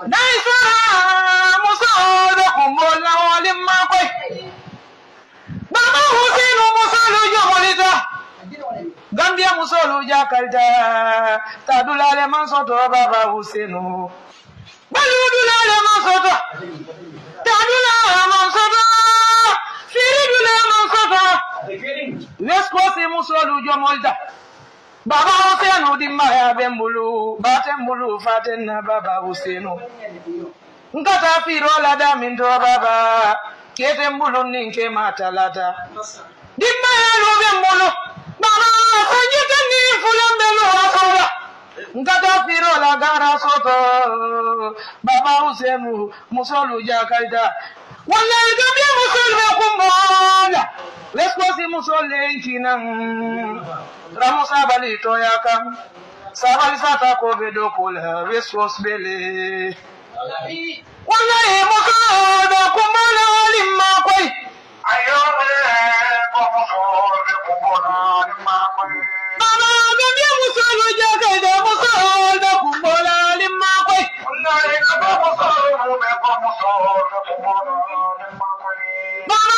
Daisa musolo kumbola wali makwe. Baba Hussein musolo jomolita. Gambia musolo jakalta. Tadulale mansoto Baba Hussein. Baludulale mansoto. Tadulale mansoto. Firidulale mansoto. Weskosi musolo jomolita. Baba Hussein di maya bembulu, batembulu fatenna Baba Hussein. Ngata firo la daminto Baba, ketembulu ninke matalata. Di maya lo bembulu, Baba fanyita ni fulambelu asola. Ngata firo la gara soto, Baba Hussein musolu jakalta. Wallahi Gambia musolu kumbola. Let's go see musole intinam. Ramusa bali toyakam. Sabali sata ko bedo kola resource bele. Wallahi musole kumbola limma koy. Ayome ko musole kumbola limma koy. Baba Gambia musole jakada musole kumbola limma koy. Wallahi ko musole kumbola limma koy. Baba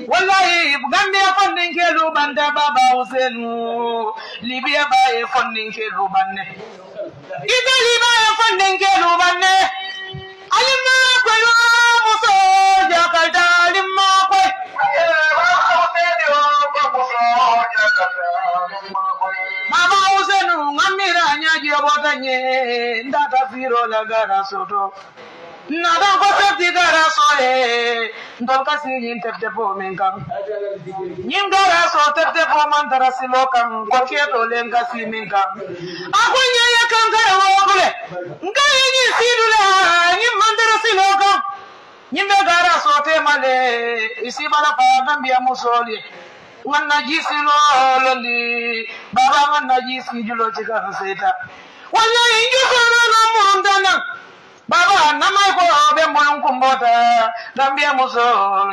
wallahi Gambia funding kelu banda Baba Hussein Libya baye funding kelu banne Italy baye funding kelu banne alimma kwelo muso jakalta alimma kwe Baba Hussein ngamira nyaji obotanye ndata firo la gara soto nada ko tebti gara soe ndol kasi yin tebte po menkam yin gara so tebte po man dara silokam ko keto len kasi menkam akonya yakan gara wogule ngai ni sidula ni mandara silokam yin gara so te male isi bala pa Gambia musoli wanna jisi lololi baba wanna jisi julo tika seta wallahi injuso na mondana Baba namai ko be mon kumbota Gambia muso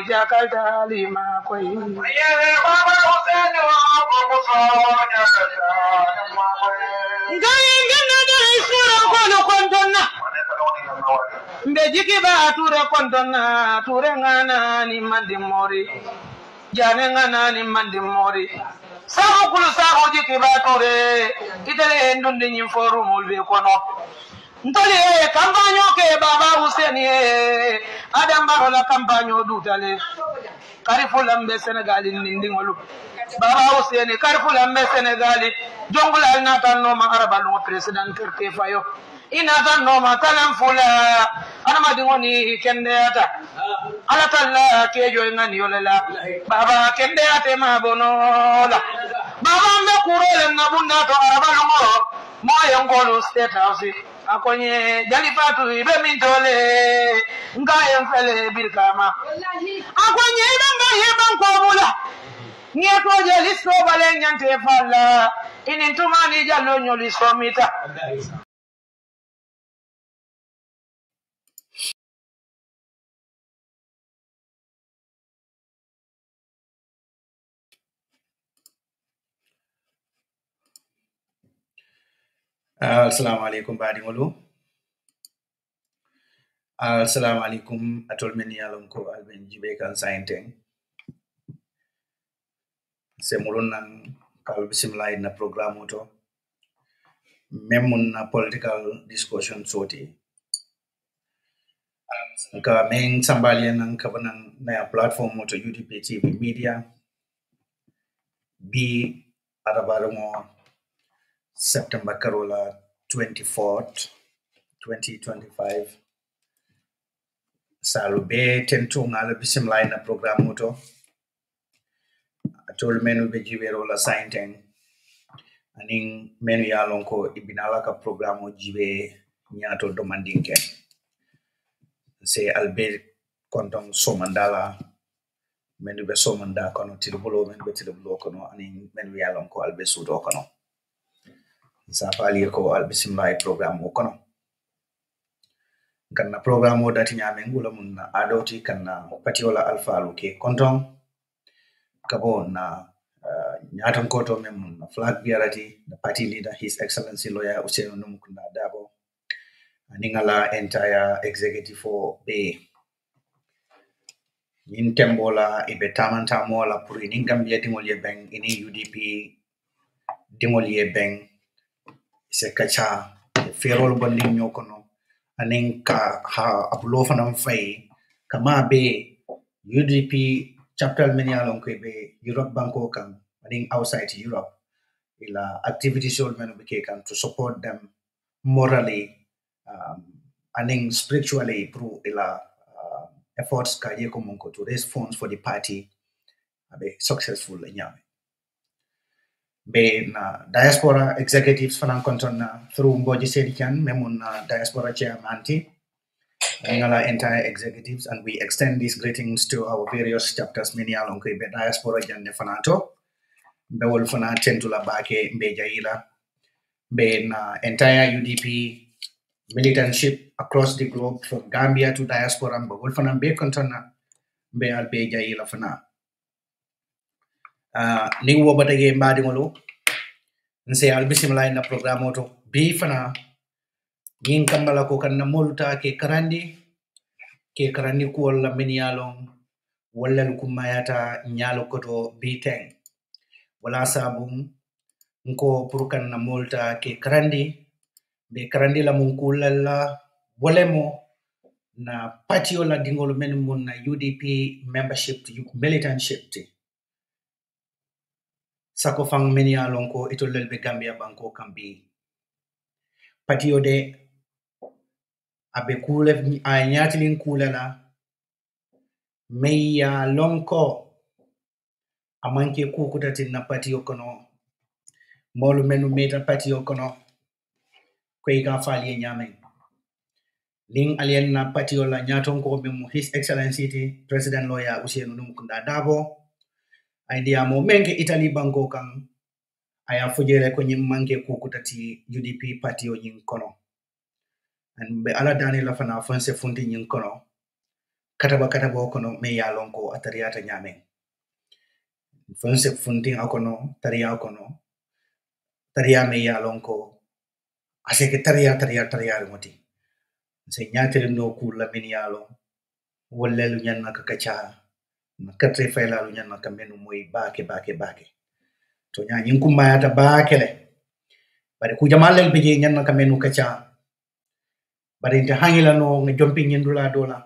jakalta lima koy ye Baba Hussein ko muso jakalta lima koy ngai ngena da isura ko no kontonna mbe jiki ba ture kontonna ture ngana ni mandi mori jane ngana ni mandi mori sabu kulu sabu jiki ba ture itele ndundi nyim forum be kono Ntole kampanyo ke Baba Hussein Adam Barola kampanyo dutale Karifula mbe Senegal ndingolu Baba Hussein karifula mbe Senegal jongula nata no ma araba no president Turke fayo inata no ma talam fula ana madingoni kende ata ala talla kejo ngani yolela Baba kende ate ma bonola Baba mbe kurole ngabunda to araba no moyo ngolo state house akonye jalipatu ibe mintole ngaye mfele birkama akonye ibanga yebanko bula nyeto jelisto bale nyante falla inintumani jallo nyoliso mita Assalamu alaikum badingolu. Assalamu alaikum atol men yalon ko alben jibe kan sainteng. Semulun nan kal bismillah na program to. Memun na political discussion soti. Ka main sambalian nan kabanang na platform to UDP TV&MEDIA. B arabarungo September Carola 24th, 2025. Salube tentu ngala bisimlay na program to. Atol menu be jibero la sainteng. Aning menu yalon ko ibinala ka programo jibe nyato domandinke. Se Albert kontong somandala menu be somanda kono tilbulo menu be tilbulo kono aning menu yalon ko Albert sudo kono. Safali ko albisimlay program kono kanna program dati nyame ngula mun adoti kanna patiola alfa ke konton kabo na Nyaton Koto Mem flag bearati, the party leader, His Excellency Lawyer Useno Numukunda Dabo, Ningala entire executive for Bay. In Tembola, Ibe Tamanta Mola Puri, Ningambia Dimolie Bang, in UDP Dimolie Bang, Sekacha, Ferrol Bonding Yokono, Aninka ha Abulofanam Fay, Kama Bay, UDP chapter many along Quebec, Europe Banco can, aning outside Europe. Ila activities all men can to support them morally and spiritually through ila efforts kaje komunko to raise funds for the party abe successful nyame be na diaspora executives fanan kontona through Mboji Sedikan memun diaspora chairman ngala entire executives, and we extend these greetings to our various chapters many along be diaspora jande fanato be wol fana tentula bake be jaila be na entire UDP militantship across the globe from Gambia to diaspora be wol fana be kontona be al be jaila fana ni wo batage mbadi ngolo nse al bismillah na programo to bi fana yin kambala ko kan molta ke karandi ko wala minialon wala kumayata nyalo koto biteng wala sabum nko purukan na molta ke karandi la mun kulala wolemo na patio la dingolo men mun na UDP membership militantship sako fang minialon ko itolel be Gambia banko kambi patio de abe kule a nyatilin kulala meya lonko amanke kukutatin na patio kono molu menu meta patio kono kwe ka fali nyame ling alien na patio la nyaton ko memu His Excellency President Lawyer Useno Numukunda Dabo idea mo menge Italy banko kan aya fujere ko nyim manke kukutati UDP patio nyin kono and be ala dani la fana fonse funti nyin kono kataba kono me ya lonko atariata nyame fonse funti akono taria kono taria me ya lonko aseke taria moti se nyatere no kula minialo wollelu nyanna kakacha na katre fayla lu nyanna kamenu moy bake to nyanyin kumayata bakele bari ku jamalel beje nyanna kamenu kacha bari inte hangila no ngi jompi nyindula dola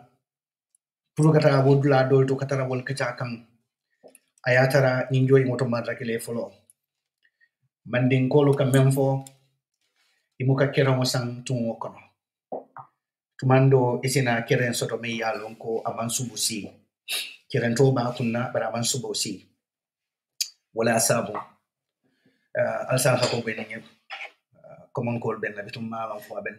puru kata wodula dol to katara wol kacha kam ayatara ninjoy moto madrakele folo mandin kolu kamemfo imuka kera sang tungo kono tumando isina keren soto me yalon ko aman subusi keren to ba kunna bara aman subusi wala sabu alsa ko benye common call ben bitum mala fo ben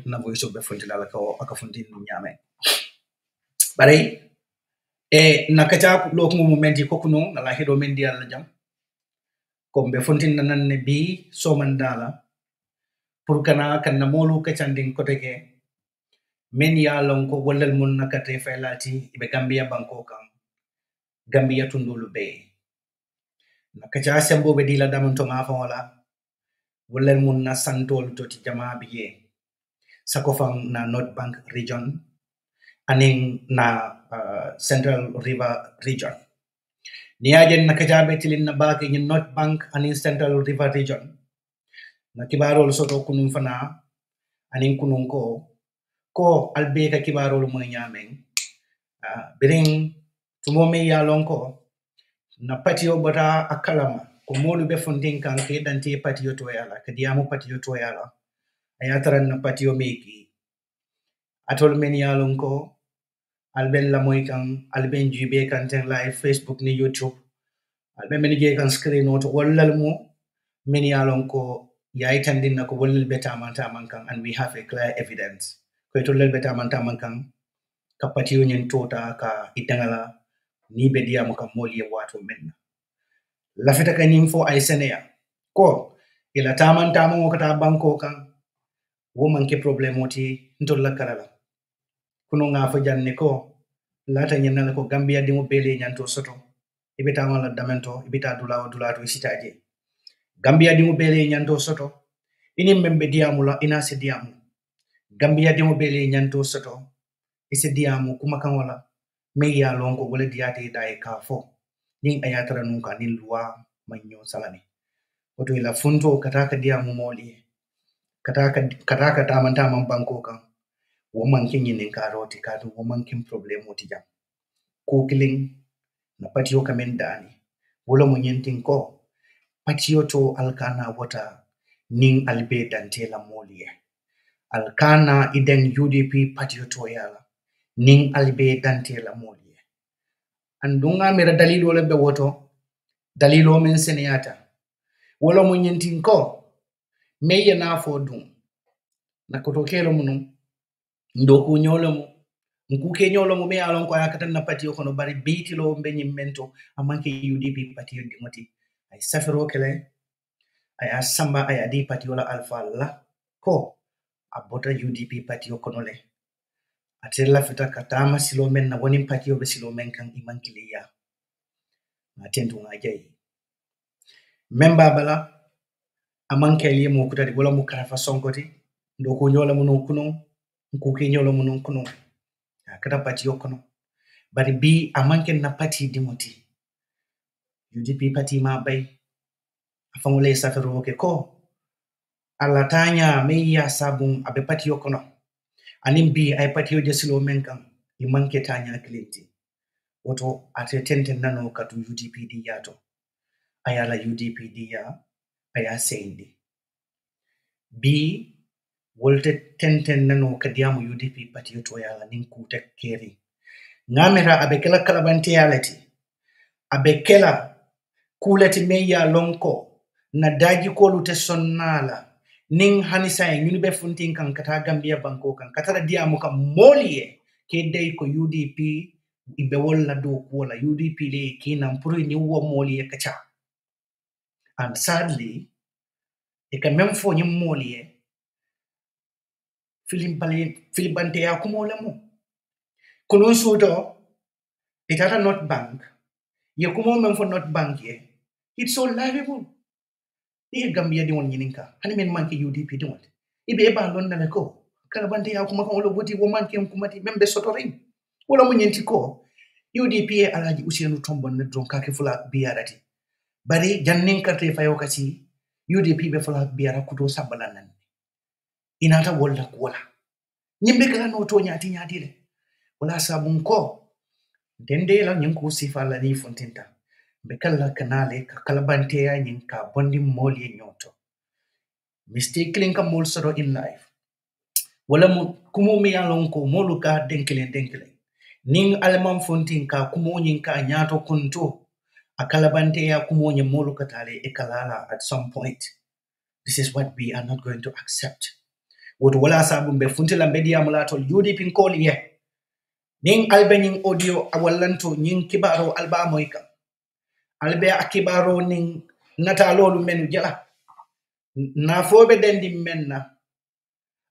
na voice be fonti dala ko aka fonti nyame bare e nakacha lo ko momenti ko kuno na la hedo men di alla jam ko be fonti nan ne bi so mandala pour kana kan na molu ka chanding ko tege men ya lon ko wallal mun nakate faylati be Gambia banko kan Gambia tundulu be nakacha sembo be dila damon to ma fa wala wallal mun na santol to ti jama biye sakofang na North Bank region aning na Central River region niajen nakacha be tilin na baki ni North Bank aning Central River region na kibarol soto kunum fana aning kunun ko albe ka kibarol mo nyamen biring tumo me ya lonko na patio bota akalama ko molu be fondin kan ke dante patio to yala ka diamo patio to yala ayataran na patio meki atol men ya lonko alben la moy kan alben jube kan ten live Facebook ni YouTube alben men je kan screen note wallal mo men ya lonko yaay tandin nako wallal beta man kan and we have a clear evidence ko to lel beta man kan kapati nyen tota ka itangala ni be dia mo kam moli wato men la feta kan info ay senea ko ila taman mo kata banko kan wo manke problem oti ntol la kala kuno nga fa janne ko lata nyen ko Gambia dimo bele nyanto soto ibeta wala damento ibeta dula to sitaje Gambia dimu bele nyanto soto ini membe diamula ina se diamu Gambia dimu bele nyanto soto ise diamu kuma kan wala me ya lonko wala diate dai ka fo ning ayatara nunka nin luwa manyo salani oto ila funto kataka diamu moli kataka tamanta man banko kan woman kin yin karoti kadu woman kin problem oti jam ko killing na patio kamen dani wala mo nyentin ko patio to alkana wata ning albe dante la molie alkana iden UDP patio to yala ning albe dante la molie andunga mera dalilo le be woto dalilo men seniyata wala mo nyentin ko meye na fo dum na kotokelo munum ndoku nyolo mu nkuke nyolo mu me alon ko yakata na patio kono bari beitilo mbenyi mento amanke UDP patio dimoti ay safero kele ay asamba ay adi patio la alfa la ko abota UDP patio kono le atella fita katama silo men na woni patio be silo men kan imankile ya atentu ngajay memba bala amanke liye mo kutati wala mu karafa sonkoti ndoko nyola mu non kuno nkuke nyola mu non kuno kata patio kono bari bi amanke na pati dimoti UDP pati ma bay afangule safero ke ko alla tanya meya sabun abe patio kono anim bi ay patio de silo men kan imanke tanya kleti woto ate tenten nano katu UDP di yato ayala UDP di ya aya sendi bi wolte tenten nano kadiamu UDP patio to yala ninku tek keri ngamera abe kala kalabante yalati abe kala kulati meya lonko na daji ko lute sonnala ning hanisa e nyuni be funtin kan kata Gambia banko kan kata diamu kan molie ke dey ko UDP ibe wala do ko la UDP le kinan puri ni wo molie kacha and sadly e kan même fo nyim molie filibante ya kumola mo kono soto itata not bank ye kumo même fo not bank ye it's so livable ni Gambia di won nyininka hani men manke UDP di won ibe ba lon na ko kala bande ya kuma kan wala woti wo manke kumati membe sotorin wala mo nyenti ko UDP alaji Usainu Tombon ne don kake fula biarati bari jannin karte fayo kasi UDP be fula biara kuto sabala nan inata wala ko wala nyimbe kala no to nyati le wala sabun ko dende la nyanku sifala ni fontinta be kala kanale ka kalabante ya nyinka bondi moli nyoto mistake linka mol soro in life wala mo kumo mi yalon ko molu ka denkele ning alman fontin ka kumo nyinka nyato kunto akalabante ya kumo nye molu katale ekalala at some point this is what we are not going to accept woto wala sabun be fontila media mulato UDP koli ye ning albening audio awalanto ning kibaro alba moika albe akibaro ning natalolu menu jala na fobe dendi menna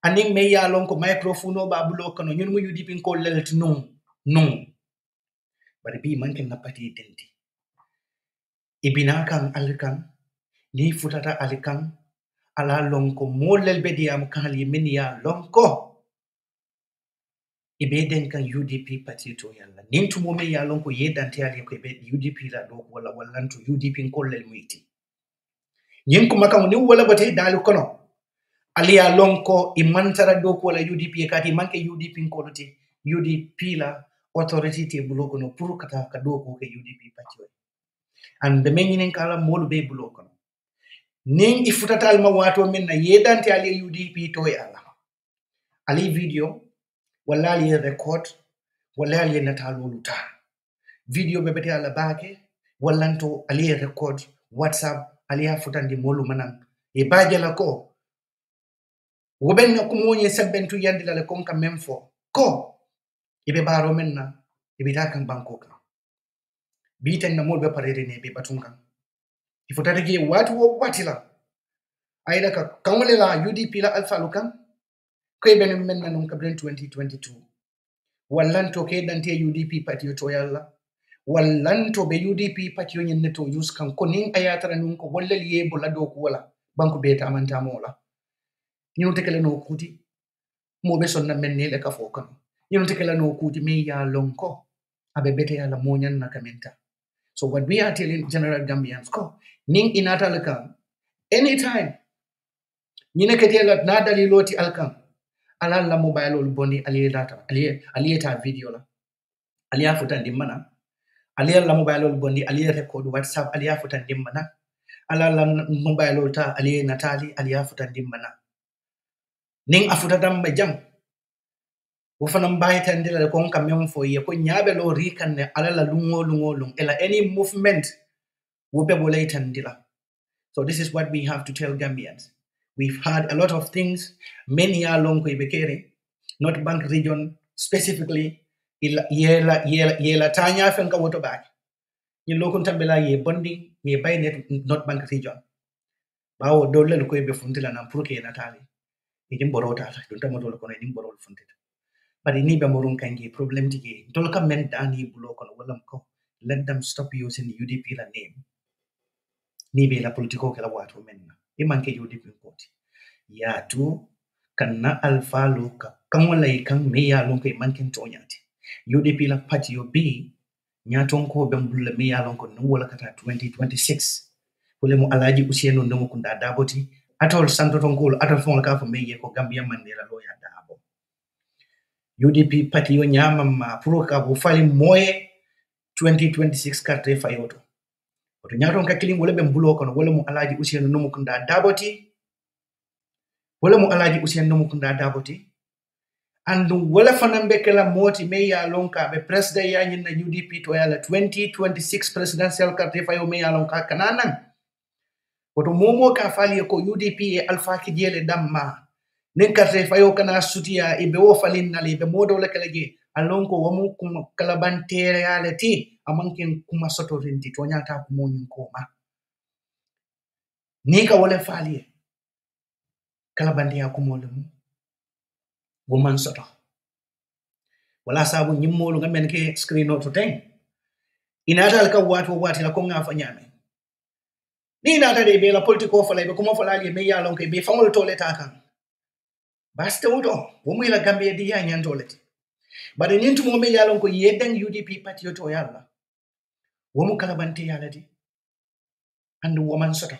aning me yalon ko microphone ba bulo kono ñun mu UDP ko lelt non bari bi manke na pati dendi ibina kan alkan ni futata alkan ala lonko molel be diam kan li min ya lonko ibe den kan UDP pati to yalla nintu mo me ya lonko yedante ali ko be UDP la do wala wallanto UDP ko lel muiti nyin kuma kan ni wala bate dalu kono aliya lonko imantara do ko la UDP kati manke UDP ko lote UDP la authority te blogo no pour kata ka do ko ke UDP pati and the menyin kala molu be blogo no ning ifutatal ma wato men na yedante ali UDP to yalla ali video wala ali record wala ali natalolu ta video bebete ala bake wallanto ali record WhatsApp ali futandi molu manan e bajala ko woben na kumonye sabbentu yandi la konka memfo ko ibe baro menna ibe takan banko ka biten na molbe parere ne be batunkan ifotata ge watu wo watila ayda ka kamale la UDP la alfa lukan ko ibe menna non ka 2022 wallanto ke dante UDP parti to yalla wallanto be UDP pati yo nyenne to use kan ko nin ayatara nun ko walla liye bola do ko wala banko be tamanta mola ñinu tekele no kuti mo be sonna menne le ka fo kan ñinu tekele no kuti me ya lonko abe bete ala mo nyan na kamenta. So what we are telling general Gambians ko ning inata le kan anytime ñine ketela na daliloti alkan ala la mobile ol boni aliyeta video la aliya futan dimana aliya la mobile ol bondi aliya record WhatsApp aliya futan dimana ala la mobile ol ta aliya natali aliya futan dimana ning afuta dam jam wo fanam baytan dila ko kam mem fo ye ko nyaabe lo rikan ne ala la lungo ela any movement wo be bolaitan dila. So this is what we have to tell Gambians. We've had a lot of things many are long ko ibekere not bank region specifically yela tanya fen ka woto back ni lokon tambela ye bonding ye bay net not bank region bawo dolle ko be funtila na pour que natali e dim borota don tamoto ko ni borol funtita but ni be morun kangi problem tigi tol kam men dani bulo ko wala ko let them stop using the UDP la name ni be la politiko kala watu men e manke UDP poti ya tu kanna alfa luka kan wala kan me ya lon ko manken tonyati UDP la party yo be nyaton ko be mbulle me ya lon ko no wala kata 2026 wala mo alaji usieno ndemo kunda daboti atol santo ton ko atol fon ka fo me ye ko Gambia mandela lo ya dabo UDP party yo nyama ma pro ka bo fali moye 2026 carte fayoto to nyaton ka kilim wala be mbulo ko wala mo alaji usieno no kunda daboti wala mo alaji usieno no kunda daboti andu wala fanambe kala moti me ya lonka be president ya nyina UDP to yala 2026 presidential carte fayo me ya lonka kananan woto momo ka fali ko UDP e alpha ki jele damma nen carte fayo kana sutiya e be wo falin nali be modo la kala je alonko wamu kuma kala bantere yala ti amanken kuma soto renti to nyata ko monin ko ma ni ka wala fali kala bandiya ko molum woman soto wala sabu nyimmolu ngamen ke screen auto ten inata ka wati la ko nga fa nyame ni nata de be la politiko fa la be kuma fa la me ya lon ke be fangol tole ta kan baste wudo wo mu la Gambia di ya nyan tole bare nintu mo me ya lon ko yeden UDP party to yalla wo mu kala banti yalla di andu woman soto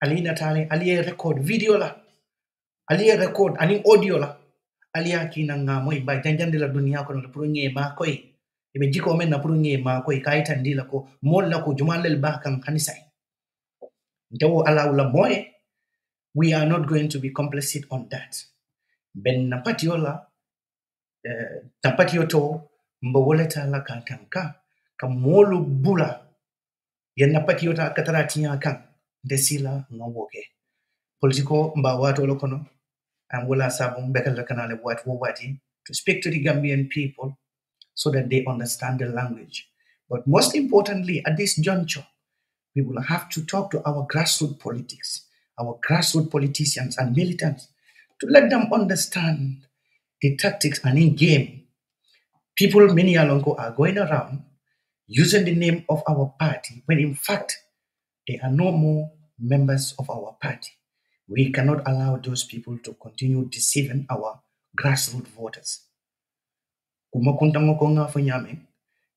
ali natale ali record video la ali record ani audio la aliya kina nga moy ba janjande la dunia ko no pour nge ma koy e be jiko men na pour nge ma koy kay tandila ko mol la ko jumalel ba kan kanisa ndewo ala wala moy we are not going to be complicit on that ben na patiola ta patioto mbo woleta la kantanka ka molu bula yenna patiota kataratiya kan desila ngowoke politiko mba wato lokono and wala sabum bekal kanale what wati to speak to the Gambian people so that they understand the language. But most importantly, at this juncture, we will have to talk to our grassroots politics, our grassroots politicians and militants to let them understand the tactics and in game. People many alongo are going around using the name of our party when in fact they are no more members of our party. We cannot allow those people to continue deceiving our grassroots voters. Kuma kuntango ko nga fanyame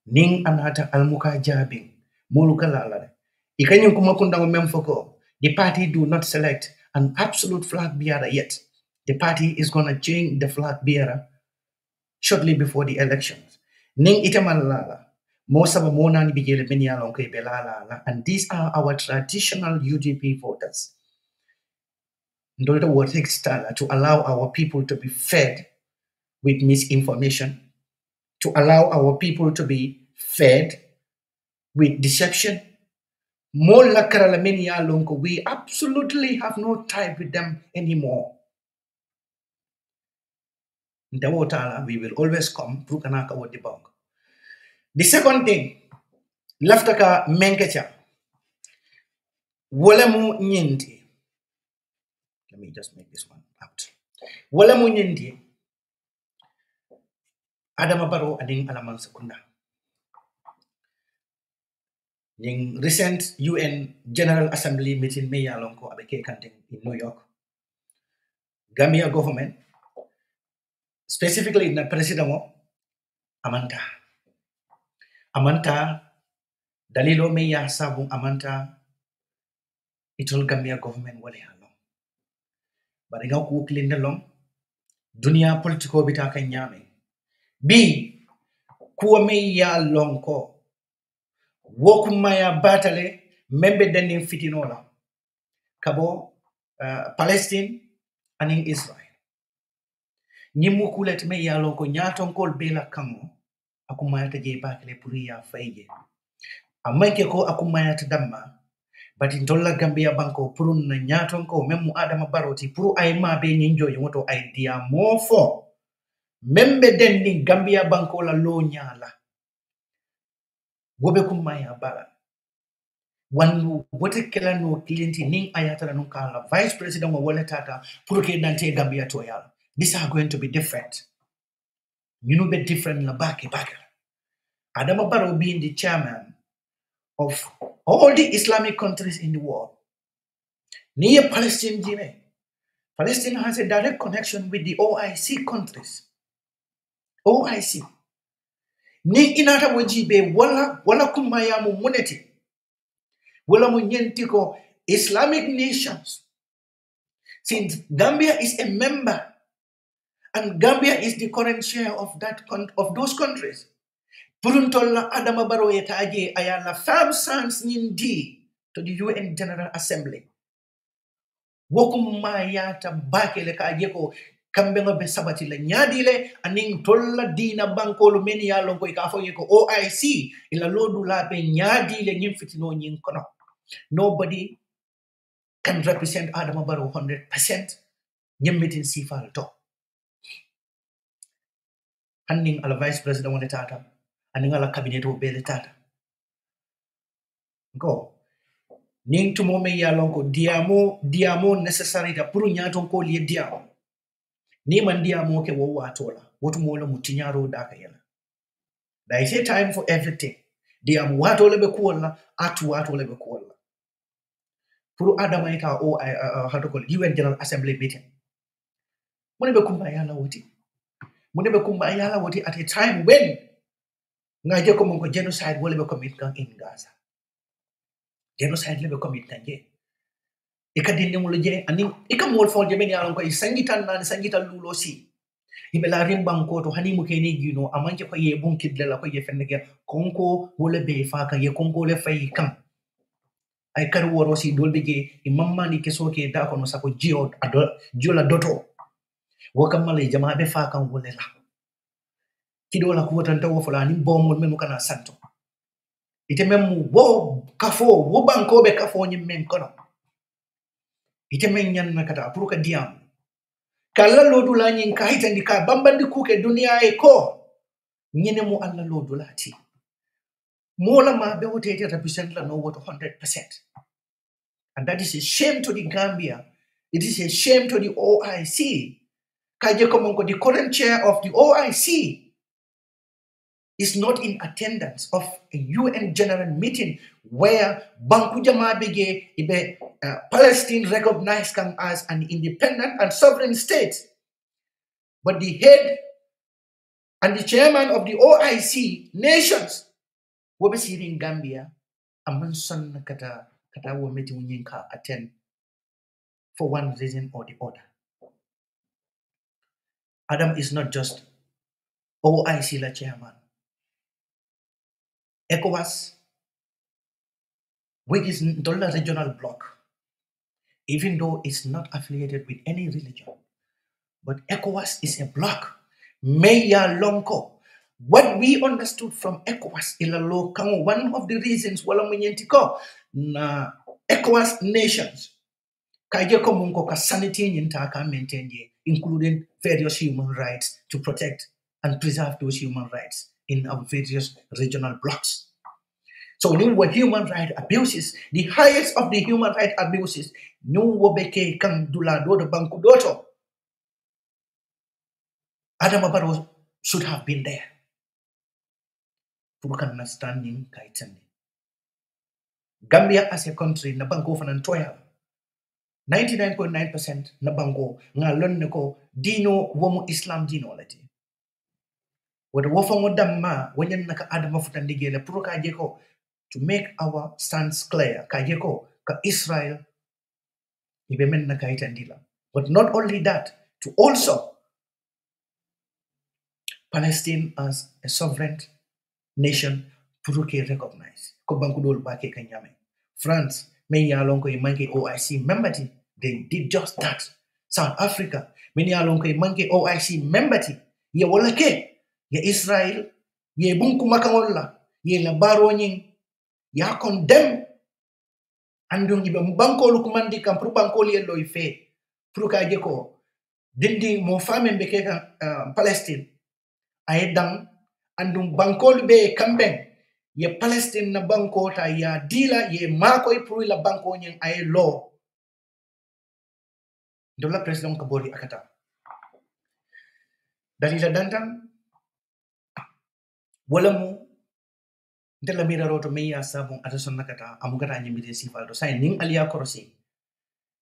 ning anata almuka jabing muluka lalare ikanyum kuma kuntango memfoko the party do not select an absolute flag bearer yet. The party is going to change the flag bearer shortly before the elections. Ning itamalala most of mona ni bigele benyalo ke belala and these are our traditional UDP voters. To allow our people to be fed with misinformation, to allow our people to be fed with deception. We absolutely have no time with them anymore. We will always come. The second thing, laftaka menkecha, wolemu nyindi. Let me just make this one out. Wolemu nyindi, Adama Baro ading alaman sekunda. in recent UN General Assembly meeting me alonko abeke kanting in New York. Gambia government, specifically the president mo, Amanta, dalilo me ya sabung Amanta, itol Gambia government wale halong. But ingaw ku klinde long, dunia politiko bita kanyame. B, kuwa me ya longko, wokumaya batale, membe dending fitinola. Kabo, Palestine, and in Israel. Nyimu kulet me ya longko nyaton kol bela kango, akumaya taje bakale puri ya faye. Amaike ko akumaya tadamma, but in Tolla Gambia Banko, Purun Nyaton ko, Memu Adama Baroti, Puru Aima be Ninjo, you want to idea more for. Membe dending Gambia Banko la lo nyala. Wobe kumaya bala. Wan wote kela no clienti ning ayata la nunkala. Vice President wa wale tata, Puruke Dante Gambia toyal. These are going to be different. You know, be different la baki. Adama Barrow being the chairman of all the Islamic countries in the world. Near Palestine, Guinea. Palestine has a direct connection with the OIC countries. OIC. Ni inata wajibe wala kumaya mu moneti. Wala mu nyentiko Islamic nations. Since Gambia is a member and Gambia is the current chair of those countries. Puruntola Adama Barrow yetaje ayala firm stance nyindi to the UN General Assembly. Wokumaya tabake ka ajeko kambenga be sabati le nyadile aning tolla dina banko lu meni ya lonko ikafo yeko OIC ila lodu la be nyadile nyimfitino nyin kono. Nobody can represent Adama Barrow 100% nyimmitin sifal to. Hanning ala vice president wone tata aning ala cabinet o bele tata. Go ning tumo me ya lonko diamo necessary da puru nyaton ko li diamo. Ni mandia moke wo watola wotu mola mutinyaro daka yela. There is a time for everything. Diam watola be kuola atu watola be kuola. Puru Adama ita o how to call it, UN General Assembly meeting. Mune be kumbayala woti at a time when ngaje ko monko genocide wole be commit kan in Gaza. Genocide le be commit kan je. Ikadinde mulo je ani ikamol fol je ben yalon ko sangitan nan sangitan lulo si. Ibela rimbanko to hani mukeni gino amanje ko ye bunkidle la ko ye fennege konko wole be faka ye konko le fay kan ay kar woro si dolbe je imamma ni keso ke da ko no sako jio la doto wakam male jama be faka wole la kido la ko tan tawo fulani bomul menu kana santo ite memu wo kafo wo banko be kafo nyi men kono ite men nyan nakata pour ka diam kala lodu la nyin ka hitandi ka bambandi kuke dunia e ko nyine mu alla lodu lati mola ma be wote represent la no what 100%, and that is a shame to the Gambia. It is a shame to the OIC. Kaje Komonko, the current chair of the OIC, is not in attendance of a UN general meeting where Banku Jama Bege ibe Palestine recognized as an independent and sovereign state. But the head and the chairman of the OIC nations were in Gambia, Amanson kata wo meeting Nyinka attend for one reason or the other. Adam is not just OIC la chairman. ECOWAS, which is the regional bloc, even though it's not affiliated with any religion, but ECOWAS is a bloc. Meya Lonko. What we understood from ECOWAS ilalo kang one of the reasons wala munyentiko na ECOWAS nations kaje ko munko ka sanity nyinta ka maintain including various human rights to protect and preserve those human rights in our various regional blocs. So when were human rights abuses, the highest of the human rights abuses, no wobeke kang dula do the banku doto. Adama Barrow should have been there. Purukan understanding kaitani. Gambia as a country na banko fanan toya 99.9% na banko nga lonne ko dino womu Islam dino lati wada wofango damma wanyan naka adama futandigele pro ka jeko to make our stance clear ka jeko ka Israel ibe men naka itandila. But not only that, to also Palestine as a sovereign nation puruke recognize ko banku dol bake kanyame. France men ya lonko e manke OIC membership, they did just that. South Africa men ya lonko e manke OIC membership, ye wala ke ye Israel ye bunku makangolla ye la baro nyin ya condemn andung ibe banko lu kumandi kam pour banko li lo ife pour ka jeko dindi mo femme be ke Palestine ay dang andum bankol be kamben ye Palestine na banko ta ya dila ye mako e pour la banko nyen ay law do la president ko bori akata dalila dantan wala mu ndela mira roto meya sabon atason nakata amugata nyimide sifal do say ning aliya korosi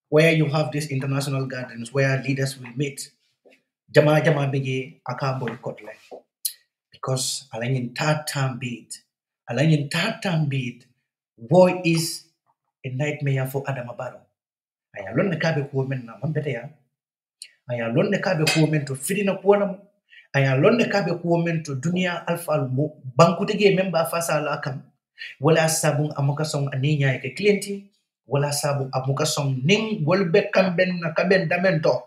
where you have these international gatherings where leaders will meet jama beje aka boycott le because alanyin third term bid war is a nightmare for Adam Barrow. Aya lonne kabe ko men na mambete ya aya lonne kabe ko men to fidina ko nam aya lonne kabe ko men to dunia alfa mo banku tege memba fasa la kam wala sabun amuka song aninya ke clienti wala sabun amuka song ning wolbe kamben na kaben damento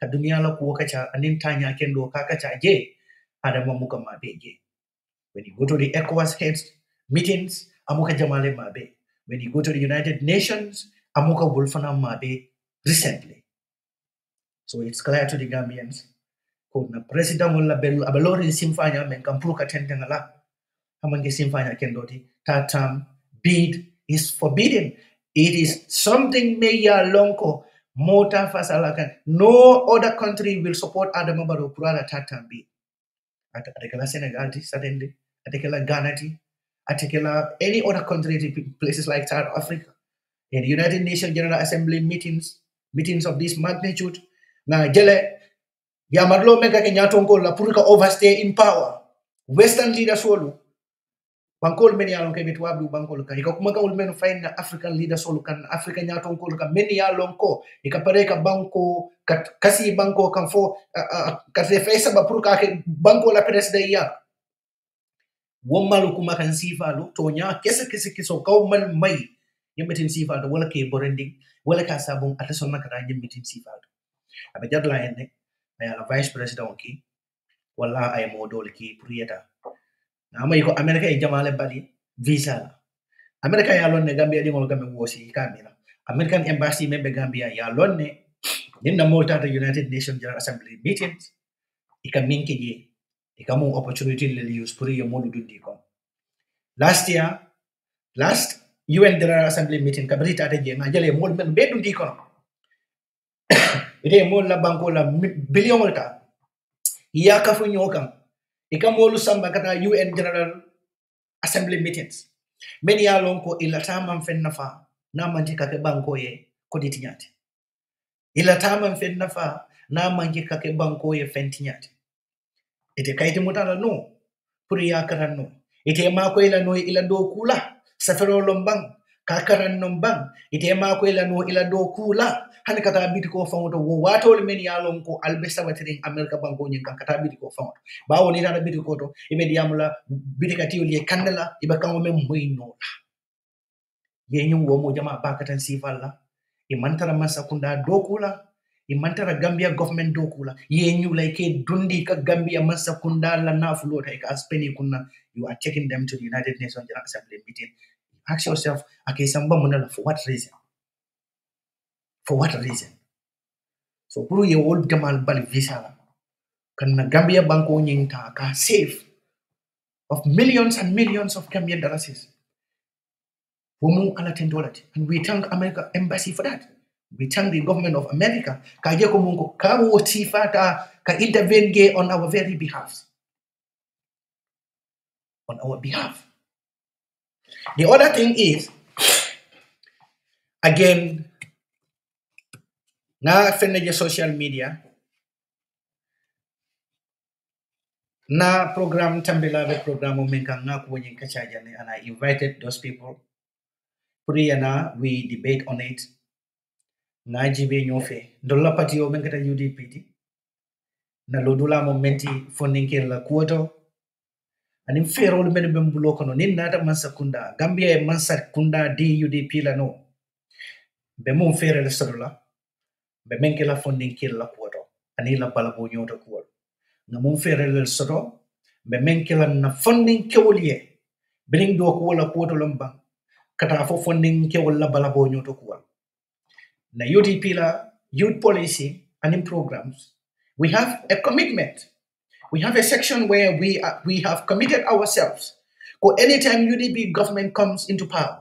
ka dunia la ko kacha anin tanya kendo ka kacha je adama muka mabeje. When you go to the ECOWAS heads meetings amuka jamale mabe. When you go to the United Nations amuka wolfana mabe recently. So it's clear to the Gambians na president wala bel abalori simfanya men kampuka tentengala amange simfanya kendoti third term bid is forbidden. It is something meya lonko mota fasalakan. No other country will support Adam Barrow purala third term bid. Atekela Senegal suddenly, atekela Ghana, atekela any other country, places like South Africa. In the United Nations General Assembly meetings of this magnitude, na jele yamarlo mega kenyatongo la purika overstay in power. Western leaders wolu bankol meni yalon ke bitwa du bankol kan ika kuma kawul men find African leaders wolu kan Africa nyatongo kan meni yalon ko ika pareka banko kasi banko kan fo kasi fesa ba purika ke banko la president ya womalu kuma kan sifalu tonya kese kiso kaw man mai yembetin sifalu wala ke borending wala ka sabon atason nakata yembetin sifalu abe jadla enne ay la vice president ki wala ay modol ki prieta na may ko America e jamale bali visa America ya lonne Gambia di ngol gambe wosi kamina American embassy membe Gambia ya lonne ninna molta the United Nations General Assembly meetings ika minke je ika mo opportunity le use pour yo modu dundi ko last UN General Assembly meeting kabrita ate je ngajale mod men be dundi ko ite mo la banko la billion molta ya ka fu nyokam ika molu samba kata UN General Assembly meetings many ya lonko ila tamam fenna fa na manji kake banko ye koditi nyati ila tamam fenna fa na manji kake banko ye fenti nyati ite kaiti mutala no puri ya karan no ite ma ko ila no ila do kula safero lombang kakaran nombang ite ma ko ila no ila do kula hani kata biti ko fangoto wo watol men ya lonko albesa watring America banko nyin kan kata biti ko fangoto bawo ni dana biti ko to ibe diamula biti kati oli kandala ibe kango mem moyno ye nyum wo mo jama bakatan sifalla e mantara masakunda dokula e mantara Gambia government dokula ye nyu like dundi ka Gambia masakunda la nafulo ta ka speni kunna you are taking them to the United Nations General Assembly meeting. Ask yourself okay samba munala for what reason so puru ye wol jamal bal visa kan na Gambia banko nyinta ka save of millions and millions of Gambian dollars. Womu ala $10. And we thank America embassy for that. We thank the government of America. Ka je ko mungo ka wo tifata ka intervene on our very behalf. On our behalf. The other thing is Again, na fenneje social media, na program tambila program menka nga kuwenye kachajane, and I invited those people. Priyana, we debate on it. Na jibe nyofe. Dola pati o menkata UDP. Na lodula momenti funding la kuoto. Anim fero le mene bembulo kono nin nata mansa kunda. Gambia e mansa kunda di UDP la no. Be mon fere le sodola. Be menke la funding la kuoto. Ani la balabo nyoto kuoto. Na mon fere le sodo. Be menke la na funding kewoliye. Bening do kuola kuoto lomba. Kata fo funding kewola balabo nyoto kuoto. Na UDP la youth policy and in programs, we have a commitment. We have a section where we have committed ourselves. For anytime UDP government comes into power,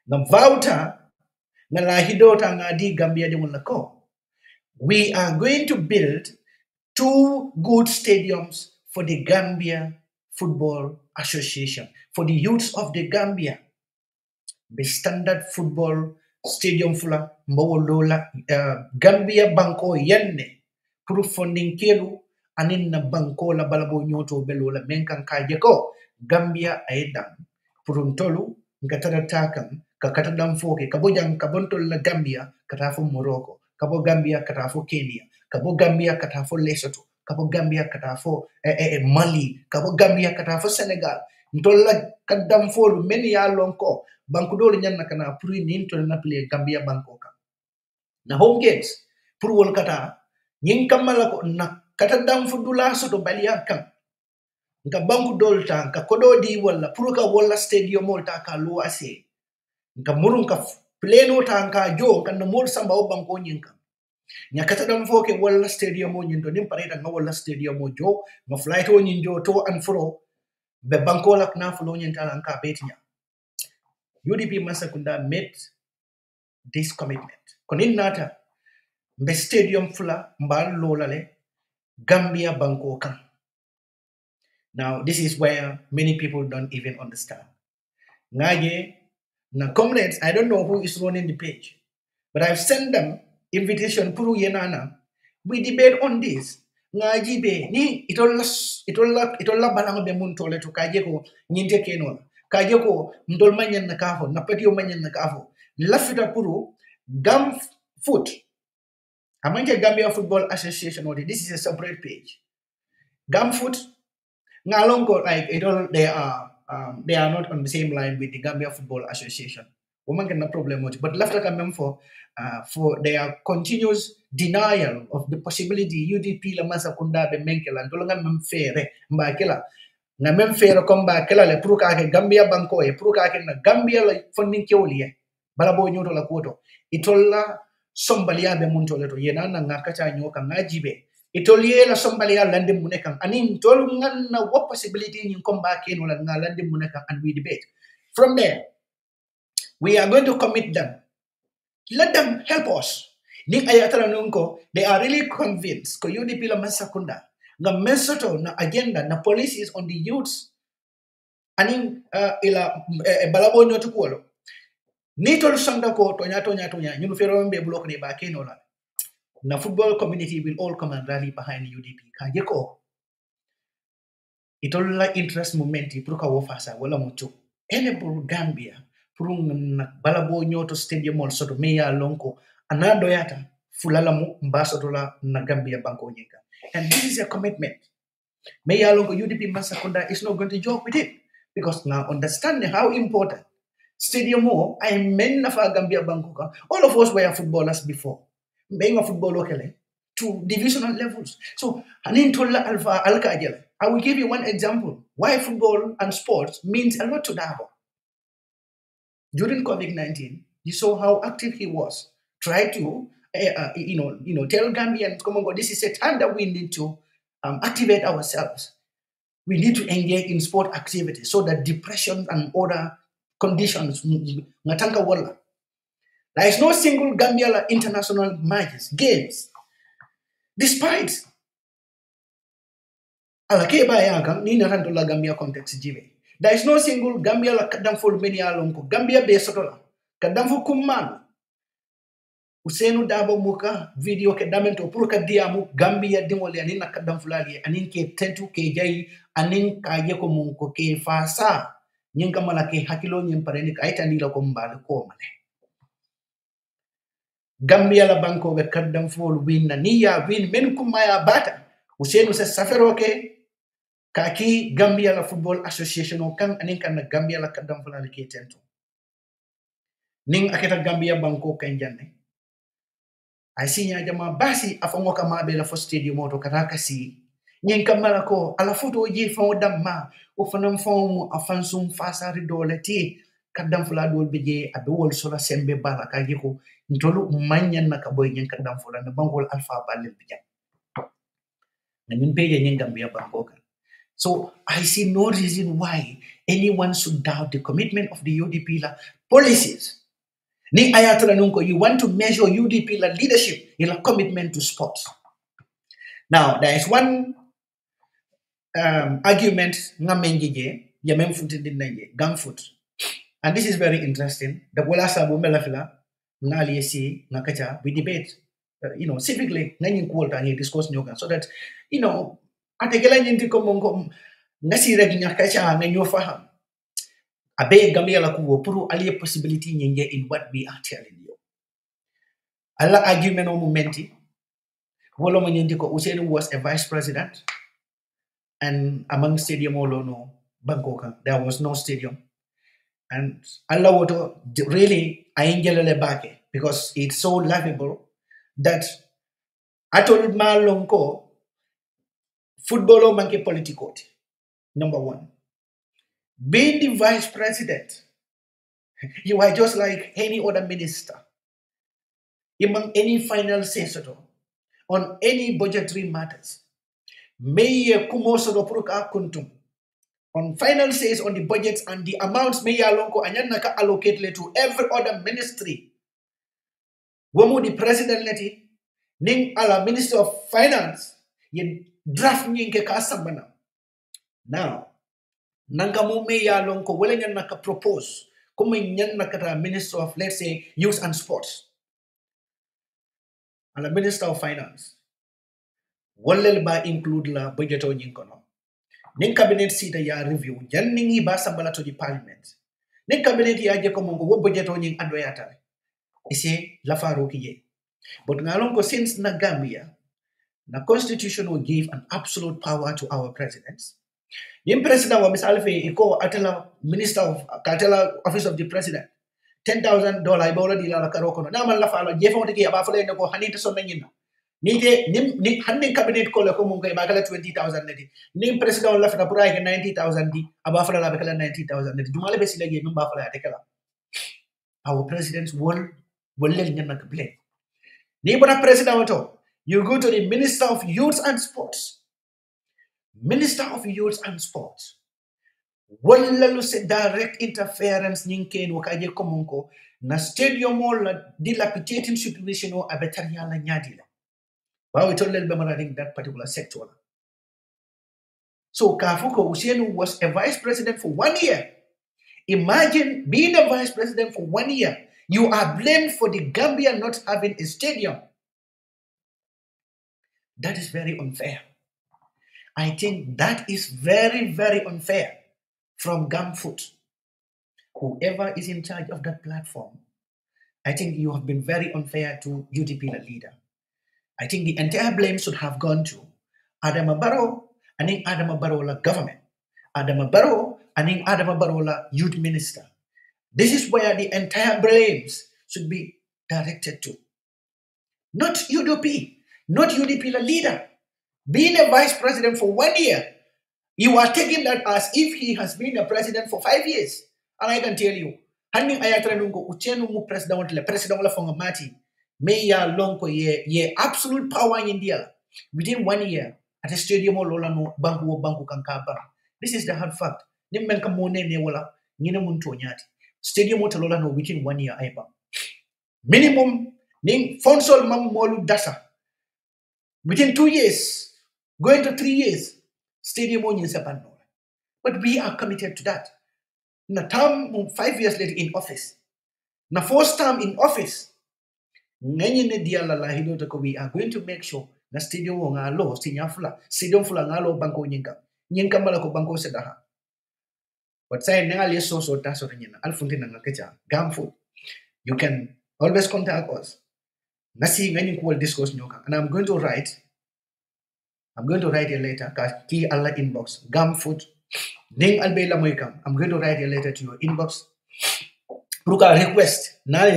na vauta na lahidota ngadi Gambia de mulako, we are going to build 2 good stadiums for the Gambia Football Association, for the youths of the Gambia. The standard football stadium fula mbawolola Gambia banko yenne pour funding kelu anin na banko la balabo nyoto belola menkan kaje ko Gambia aidam pour ntolu ngatara takam ka katadam foke kabojang kabontol la Gambia katafo Morocco kabo Gambia katafo Kenya kabo Gambia katafo Lesotho kabo Gambia katafo Mali kabo Gambia katafo Senegal ntolla kadam folu men ya lonko banku dole nyanna kana pour ni to na play Gambia banko ka na home games pour wol kata nyin kamala ko na kata dam fudula soto balia kam nka banku dol ta ka kodo di wala pour ka wala stadium molta ka lo ase nka murun ka pleno ta nka jo kan no mol samba o banko nyin kam nya kata dam foke wala stadium mo nyin to dim pareta nga wala stadium mo jo no flight o nyin jo to and fro be banko lak na flo nyin ta nka betinya UDP Masakunda made this commitment. Konin nata mbe stadium fula mbal lolale Gambia banko kan. Now this is where many people don't even understand. Ngaje na comrades, I don't know who is running the page, but I've sent them invitation puru yenana. We debate on this. Ngaji be ni itolla balanga be mun tole to kaje ko nyinte keno kaje ko ndol manyen na kafo na patio manyen na kafo lafita puru gam foot amanje Gambia Football Association or this is a separate page. Gam foot ngalongo like they are not on the same line with the Gambia Football Association. Woman can no problem with it, but left for their continuous denial of the possibility UDP la masa kunda be menkela ndolanga memfere mbakela na memfere komba kela le pruka ke Gambia banko e pruka ke na Gambia la funding kewliye bala bo nyoto la koto itolla sombalia be munto leto yena na ngakacha nyoka ngajibe itoliye la sombalia lande muneka anin tolu nganna what possibility nyin komba ke no la lande muneka, and we debate from there. We are going to commit them. Let them help us. Ni ayatala nunko, they are really convinced ko UDP la masakunda na mesoto na agenda na policy is on the youths aning ila balabo nyoto kuolo. Ni tolu sanda ko tonya nyunu fero mbe block ni ba keno la. Na football community will all come and rally behind UDP. Kaje ko itolla interest momenti pruka wofasa wala mutu enable Gambia purung na balabo nyoto stadium mol soto meya lonko anado yata fulala mu mbasoto la na Gambia banko nyeka, and this is a commitment. Meya lonko UDP Masakunda is not going to joke with it because now understanding how important stadium mo I men na fa Gambia banko ka. All of us were footballers before being a football locally to divisional levels, so hanin tolla alfa alkajela. I will give you one example why football and sports means a lot to Dabo. During COVID-19, you saw how active he was. Try to, tell Gambians, come on, God, this is a time that we need to activate ourselves. We need to engage in sport activities so that depression and other conditions, ngatanka wala. There is no single Gambia international matches, games, despite alakeba yanga ni narandola Gambia context jive. There is no single Gambia la kadam for many alonko Gambia be sotola kadam fu kumman Usenu dabo muka video ke damento pour ka diamu Gambia dingole anin na kadam fulali anin ke tentu ke jay anin ka yeko mun ko ke fasa nyinga mala ke hakilo nyim pareni ka itani la ko mbal ko male Gambia la banko be kadam ful win na niya win men kumaya bata Usenu se safero ke kaki Gambia la Football Association o kan anin kan na Gambia la kadam fulali ke tentu ning aketa Gambia banko kan janne ay sinya jama basi afango kama be la fo stadium auto kataka si nyen kamala ko ala foto ji fa damma o fanam fon afansum fasari doleti kadam fula dol beje abe wol sola sembe bala ka jiko ntolu manyan naka boy nyen kadam fula na bangol alpha balil bija nyen beje nyen Gambia banko kan. So I see no reason why anyone should doubt the commitment of the UDP policies. Ni ayatara nunko, you want to measure UDP leadership in a commitment to sports. Now, there is one argument ngamenjeje yamem futindinaje gangfoot. And this is very interesting. The bola sabu melafila ngali si ngakacha we debate civically ngani kwolta ni discuss nyoga so that ategela nyinti komongo ngasi reg nyakacha nganyo faham abe Gambia la kuwo pour allier possibility nyenge in what we are telling you. Alla argument o momenti wolo mo nyindi ko Usenu was a vice president and among stadium olono Bangkok there was no stadium and alla woto really aingelele bake because it's so laughable that atol malonko football o manke political. Number one, being the vice president, you are just like any other minister. Among any final say on any budgetary matters. May kumoso pruka kuntum. On final says on the budgets and the amounts may alonko anyanaka allocate to every other ministry. Womu the president leti ning ala minister of finance ye draft nyinke kasambana. Now nangamu may alonko wele nyanaka propose kuma nyanaka minister of let's say youth and sports. And the Minister of Finance, wallel ba include la budget o nyinkono. Ning cabinet sita ya review, jan ningi ba sambala to the parliament. Ning cabinet ya je komongo wo budget o nying adoyata. Ise la faro kiye. But ngalongo since na Gambia, na constitution will give an absolute power to our presidents. Yin president wa misalfe iko atela minister of atela office of the president. $10,000 ibola di la karokono na man la fala jefo tiki aba fala ne ko hanita so nanyina ni hande cabinet ko le ko mun kay bakala 20,000 neti ni president la fata pura ke 90,000 di aba fala la bakala 90,000 neti dumale be silege num ba fala te kala our presidents will lel nyanna ka blame ni bona president wato you go to the minister of youth and sports wala lu se direct interference nyinken wakaje komonko na stadium la dilapidating situation o abetariya la nyadila ba we tollel be manading that particular sector. So Kafuko Usenu was a vice president for 1 year. Imagine being a vice president for 1 year. You are blamed for the Gambia not having a stadium. That is very unfair. I think that is very, very unfair. From Gumfoot, whoever is in charge of that platform, I think you have been very unfair to UDP leader. I think the entire blame should have gone to Adama Barrow and in Adama Barrow government, Adama Barrow and in Adama Barrow youth minister. This is where the entire blames should be directed to. Not UDP, not UDP leader. Being a vice president for 1 year, you are taking that as if he has been a president for 5 years. And I can tell you, handing ayatra nungo uchenu mu president la fonga mati, may ya lonko ye absolute power in India within 1 year at a stadium lola no banku kankaba. This is the hard fact. Nimmen kamone ne wala nyina muntu nyati. Stadium lola no within 1 year aiba. Minimum ning fonsol mam molu dasa. Within 2 years, going to 3 years. Stadium on but we are committed to that. Now, 5 years later in office, na first time in office ngani ne dia la hido to ko we are going to make sure na stadium wo ngalo sinya fula stadium fula ngalo banko nyinka mala ko banko sedaha but say ngali so taso nyina alfunti na ngakecha gamfo you can always contact us nasi ngani ko discuss nyoka and I'm going to write a letter ka ki alla inbox gamfoot ding albela moykam I'm going to write a letter to your inbox Pruka request nali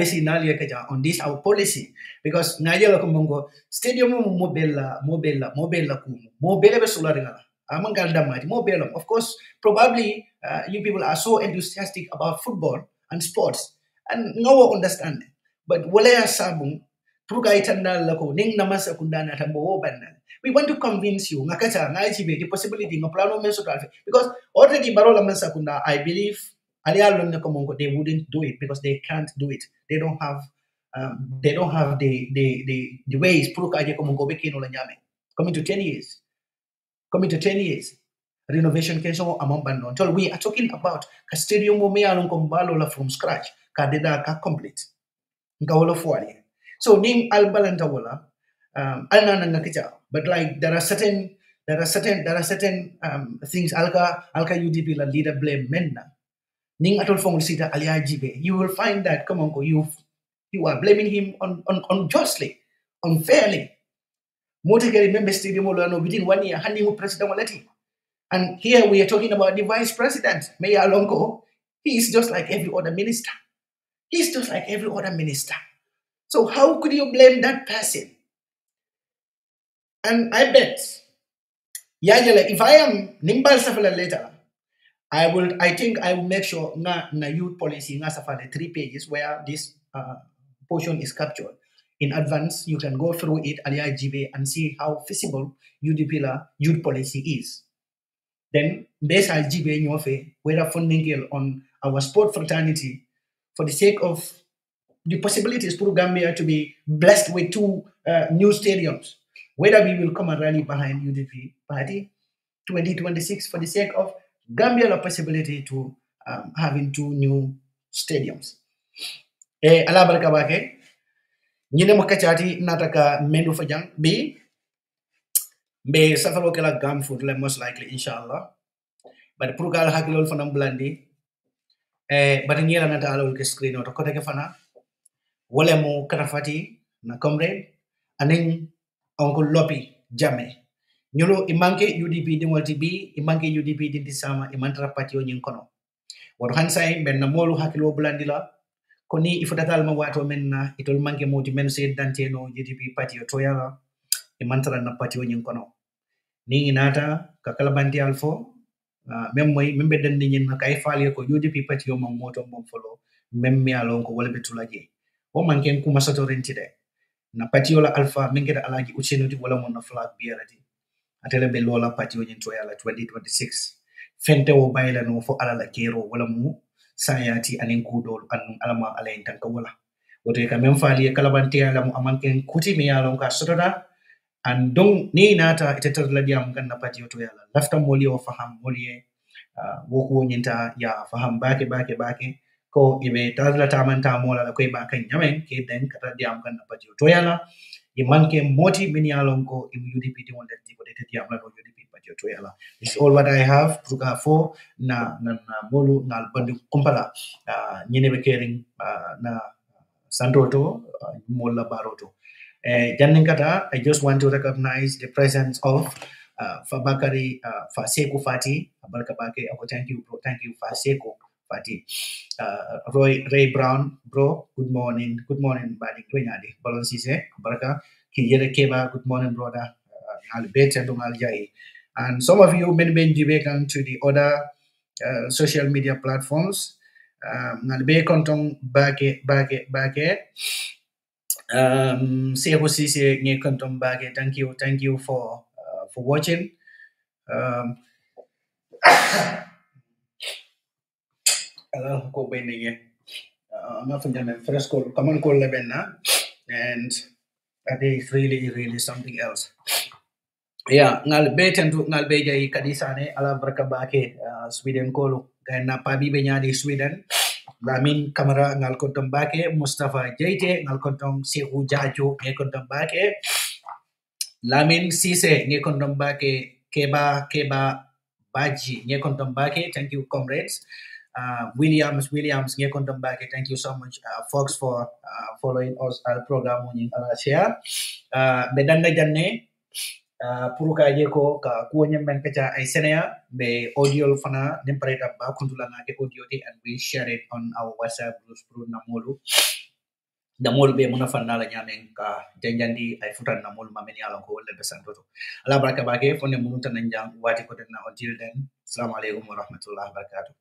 kaja on this our policy because ngajela kumongo stadium mobella be sularinga amangal damati mobella of course probably you people are so enthusiastic about football and sports and no understand but wala sabung pruka itanda lako ning namasa kundana tambo banna we want to convince you ngakacha ngajibe the possibility ng plano menso because already barola mansa kunda I believe they wouldn't do it because they can't do it. They don't have the ways. Coming to 10 years. Renovation until we are talking about a stadium from scratch. Complete. So ning albalantawala but like there are certain things alka UDP la leader blame menna. Ning atol fong sita aliajibe, you will find that you are blaming him unjustly, unfairly. Motigari member stadium within 1 year handing with president waleti. And here we are talking about the vice president, Mayor Longo. He is just like every other minister. So how could you blame that person? And I bet, if I am Nimbal Safala later, I think I will make sure na youth policy nga safari 3 pages where this portion is captured. In advance, you can go through it and see how feasible UDP youth policy is. Then, based on GBA, whether funding on our sport fraternity for the sake of the possibilities for Gambia to be blessed with 2 new stadiums, whether we will come and rally behind UDP party 2026 for the sake of Gambia the possibility to having 2 new stadiums. Ala baraka bake nyine makachati nataka mendu fajang be safaro kala gam food most likely inshallah but purgal hakilol fanam blandi but nyela nata alo ke screen to kota ke fana wala mo karafati na comrade aning oncle lopi jame nyolo imanke UDP dimwalti bi imanke UDP dinti sama imantra patio nyin kono wado hansay ben na molu hakilo blandila koni ifutatal ma wato menna itol manke moti men se dante no UDP patio toyala imantra na patio nyin kono ni nata ka kala bandi alfo mem moy membe den nyin na kay faale ko UDP patio mom moto mom folo mem mi alon ko wala betulaje o manken kuma sato rentide na patio la alpha mingeda alaji usenoti wala mon na flag bierati atele be lola patio nyin toyala 2026 fente wo bayla no fo ala la kero wala mu sayati anen kudol an alama alain tanka wala wote ka mem faali kala banti ala mu amanken kuti mi yalon ka sotoda and donc ni nata itetar la diam kan na patio toyala lafta moli o faham moli woko nyinta ya faham bake ko ibe tazla tamanta mola la koy ba kan nyamen ke den kata diam kan na patio toyala manke moti mini alonko im UDP di wonde di ko de diam la UDP patio toyala. This is all what I have to for na molu na bandi kumpala nyine be kering na santoto mola baroto. Janninkata, I just want to recognize the presence of Fabakari Faseko Fati, Abalkabake, thank you, Faseko Fati. Ray Brown, bro, good morning, Badi Quinadi, Balonsise, Baraka, Kiyere Keba, good morning, brother, Albert and Aljai. And some of you may be welcome to the other social media platforms. Nalbe Kontong Bake. Thank you for watching. And that is really something else. Yeah, ngalbe tentu ngalbe jai kadisane ala berkabake Sweden kolu karena pabi benyadi Sweden Lamin Kamara ngal konton bake, Mustafa Jaite ngal konton Sehu Jajo ngal konton bake, Lamin Sise ngal konton bake, Keba Baji ngal konton bake. Thank you, comrades. Williams ngal konton bake. Thank you so much, folks, for following us al program on share. Bedanda janne pour ka je ko ka kuonyam men kacha ay senea be audio fana nimpareta ba kundula na ke audio di, and we share it on our WhatsApp groups pro namolu be muna fanna la nyamen ka janjandi ay futan namolu mameni ala ko wolle be santoto ala baraka bake fonne munu tan njang wati ko den na until then assalamu alaikum wa rahmatullahi wa barakatuh.